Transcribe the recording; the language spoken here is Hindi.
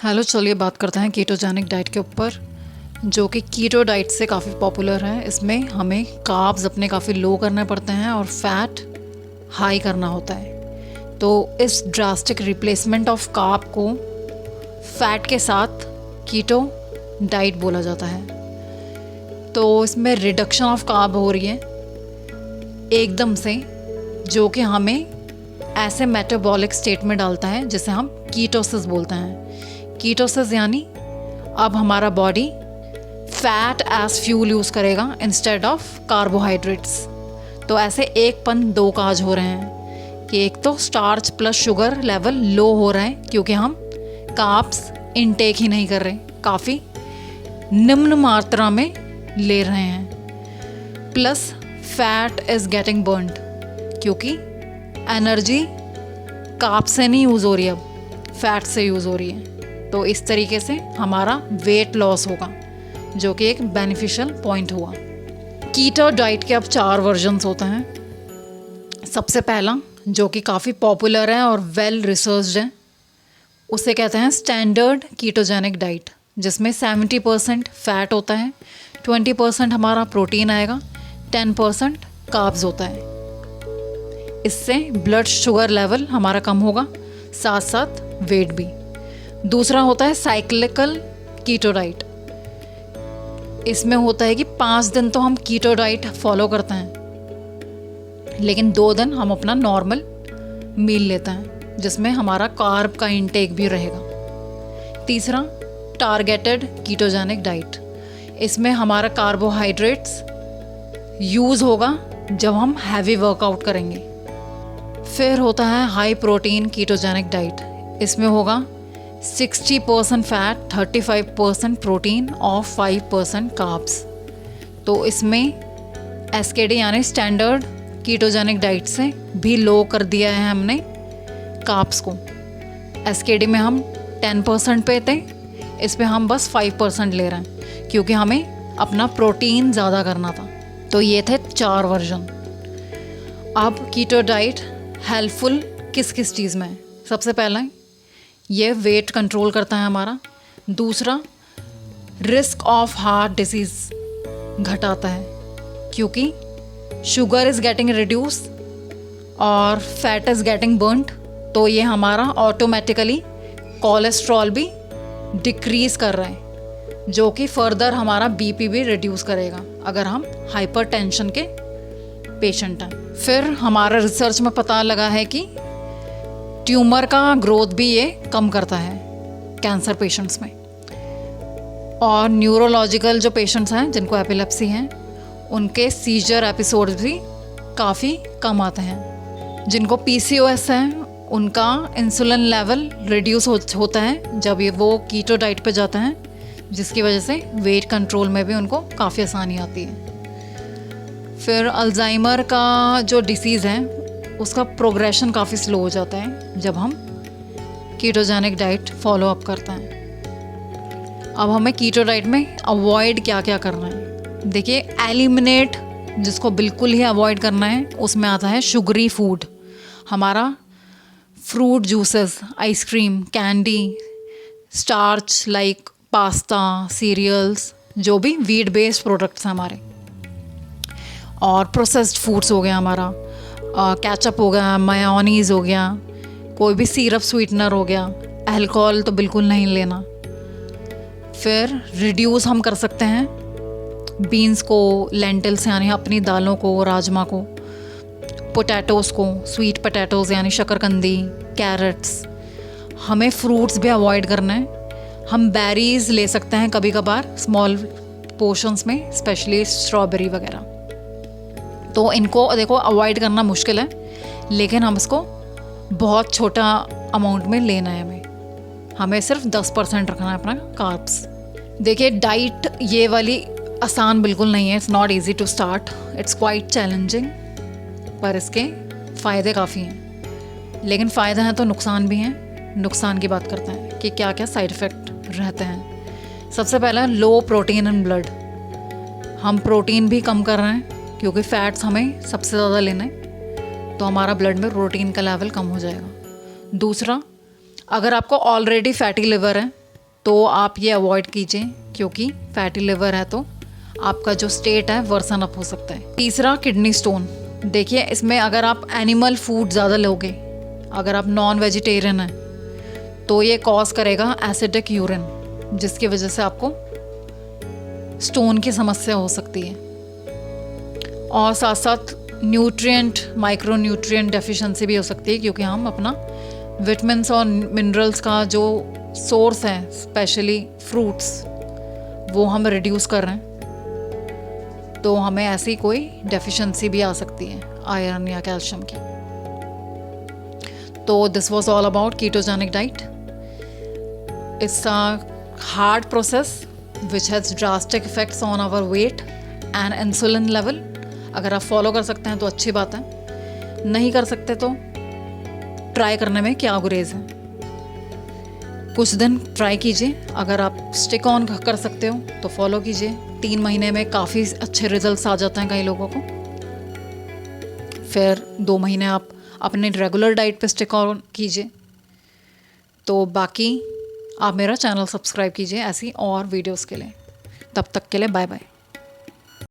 हेलो, चलिए बात करते हैं कीटोजेनिक डाइट के ऊपर, जो कि कीटो डाइट से काफ़ी पॉपुलर है। इसमें हमें कार्ब्स अपने काफ़ी लो करने पड़ते हैं और फैट हाई करना होता है। तो इस ड्रास्टिक रिप्लेसमेंट ऑफ कार्ब को फैट के साथ कीटो डाइट बोला जाता है। तो इसमें रिडक्शन ऑफ कार्ब हो रही है एकदम से, जो कि हमें ऐसे मेटाबॉलिक स्टेट में डालता है जिसे हम कीटोसिस बोलते हैं। कीटोसिस यानी अब हमारा body fat as fuel use करेगा इंस्टेड ऑफ कार्बोहाइड्रेट्स। तो ऐसे एक पन दो काज हो रहे हैं कि एक तो starch plus sugar level low हो रहा है क्योंकि हम कार्ब्स इनटेक ही नहीं कर रहे, काफ़ी निम्न मात्रा में ले रहे हैं। Plus fat is getting burned क्योंकि एनर्जी कार्ब से नहीं यूज़ हो रही, अब फैट से यूज़ हो रही है। तो इस तरीके से हमारा वेट लॉस होगा, जो कि एक बेनिफिशियल पॉइंट हुआ। कीटो डाइट के अब 4 वर्जन्स होते हैं। सबसे पहला, जो कि काफ़ी पॉपुलर है और वेल रिसर्च्ड है, उसे कहते हैं स्टैंडर्ड कीटोजेनिक डाइट, जिसमें 70% फैट होता है, 20% हमारा प्रोटीन आएगा, 10% कार्ब्स होता है। इससे ब्लड शुगर लेवल हमारा कम होगा, साथ साथ वेट भी। दूसरा होता है साइक्लिकल कीटो डाइट। इसमें होता है कि 5 दिन तो हम कीटो डाइट फॉलो करते हैं, लेकिन 2 दिन हम अपना नॉर्मल मील लेते हैं जिसमें हमारा कार्ब का इंटेक भी रहेगा। तीसरा, टारगेटेड कीटोजेनिक डाइट। इसमें हमारा कार्बोहाइड्रेट्स यूज़ होगा जब हम हैवी वर्कआउट करेंगे। फिर होता है हाई प्रोटीन कीटोजेनिक डाइट। इसमें होगा 60% फैट, 35% प्रोटीन और 5% कार्ब्स। तो इसमें एसकेडी यानी स्टैंडर्ड कीटोजेनिक डाइट से भी लो कर दिया है हमने कार्ब्स को। एसकेडी में हम 10% पे थे, इस पे हम बस 5% ले रहे हैं क्योंकि हमें अपना प्रोटीन ज़्यादा करना था। तो ये थे 4 वर्जन। अब कीटो डाइट हेल्पफुल किस किस चीज़ में है? सबसे पहला ये वेट कंट्रोल करता है हमारा। दूसरा, रिस्क ऑफ हार्ट डिसीज़ घटाता है क्योंकि शुगर इज़ गेटिंग रिड्यूस और फैट इज़ गेटिंग बर्न्ड। तो ये हमारा ऑटोमेटिकली कोलेस्ट्रॉल भी डिक्रीज़ कर रहा है, जो कि फर्दर हमारा बीपी भी रिड्यूस करेगा अगर हम हाइपरटेंशन के पेशेंट हैं। फिर हमारा रिसर्च में पता लगा है कि ट्यूमर का ग्रोथ भी ये कम करता है कैंसर पेशेंट्स में। और न्यूरोलॉजिकल जो पेशेंट्स हैं जिनको एपिलेप्सी हैं, उनके सीजर एपिसोड्स भी काफ़ी कम आते हैं। जिनको पीसीओएस है, उनका इंसुलिन लेवल रिड्यूस होता है जब ये वो कीटो डाइट पे जाते हैं, जिसकी वजह से वेट कंट्रोल में भी उनको काफ़ी आसानी आती है। फिर अल्जाइमर का जो डिसीज़ है, उसका प्रोग्रेशन काफ़ी स्लो हो जाता है जब हम कीटोजेनिक डाइट फॉलो अप करते हैं। अब हमें कीटो डाइट में अवॉइड क्या क्या करना है? देखिए, एलिमिनेट जिसको बिल्कुल ही अवॉइड करना है, उसमें आता है शुगरी फूड। हमारा fruit juices, ice cream, candy, starch like pasta, cereals, जो भी व्हीट बेस्ड प्रोडक्ट्स हैं हमारे, और प्रोसेस्ड फूड्स हो गया हमारा, केचप हो गया, मायोनीज़ हो गया, कोई भी सिरप स्वीटनर हो गया। अल्कोहल तो बिल्कुल नहीं लेना। फिर रिड्यूस हम कर सकते हैं बीन्स को, लेंटिल्स यानी अपनी दालों को, राजमा को, पोटैटोज़ को, स्वीट पोटैटोज़ यानी शकरकंदी, कैरेट्स। हमें फ्रूट्स भी अवॉइड करना है। हम बेरीज़ ले सकते हैं कभी कभार स्मॉल पोर्शंस में, स्पेशली स्ट्रॉबेरी वगैरह। तो इनको देखो अवॉइड करना मुश्किल है, लेकिन हम इसको बहुत छोटा अमाउंट में लेना है। हमें सिर्फ 10% रखना है अपना कार्ब्स। देखिए, डाइट ये वाली आसान बिल्कुल नहीं है। It's not easy to start, it's quite challenging, पर इसके फ़ायदे काफ़ी हैं। लेकिन फ़ायदे हैं तो नुकसान भी हैं। नुकसान की बात करते हैं कि क्या क्या साइड इफ़ेक्ट रहते हैं। सबसे पहला, लो प्रोटीन इन ब्लड। हम प्रोटीन भी कम कर रहे हैं क्योंकि फैट्स हमें सबसे ज़्यादा लेना है, तो हमारा ब्लड में प्रोटीन का लेवल कम हो जाएगा। दूसरा, अगर आपको ऑलरेडी फैटी लिवर है तो आप ये अवॉइड कीजिए, क्योंकि फैटी लिवर है तो आपका जो स्टेट है वर्सन अप हो सकता है। तीसरा, किडनी स्टोन। देखिए, इसमें अगर आप एनिमल फूड ज़्यादा लोगे, अगर आप नॉन वेजिटेरियन हैं, तो ये कॉज करेगा एसिडिक यूरिन, जिसकी वजह से आपको स्टोन की समस्या हो सकती है। और साथ साथ न्यूट्रिएंट, माइक्रो न्यूट्रिएंट डेफिशिएंसी भी हो सकती है, क्योंकि हम अपना विटामिन्स और मिनरल्स का जो सोर्स है, स्पेशली फ्रूट्स, वो हम रिड्यूस कर रहे हैं, तो हमें ऐसी कोई डेफिशिएंसी भी आ सकती है आयरन या कैल्शियम की। तो this was all about ketogenic diet. It's a hard process which has drastic effects on our weight and insulin level। अगर आप फॉलो कर सकते हैं तो अच्छी बात है, नहीं कर सकते तो ट्राई करने में क्या गुरेज है। कुछ दिन ट्राई कीजिए, अगर आप स्टिक ऑन कर सकते हो तो फॉलो कीजिए। 3 महीने में काफ़ी अच्छे रिजल्ट्स आ जाते हैं कई लोगों को। फिर 2 महीने आप अपने रेगुलर डाइट पे स्टिक ऑन कीजिए। तो बाकी आप मेरा चैनल सब्सक्राइब कीजिए ऐसी और वीडियोस के लिए। तब तक के लिए बाय बाय।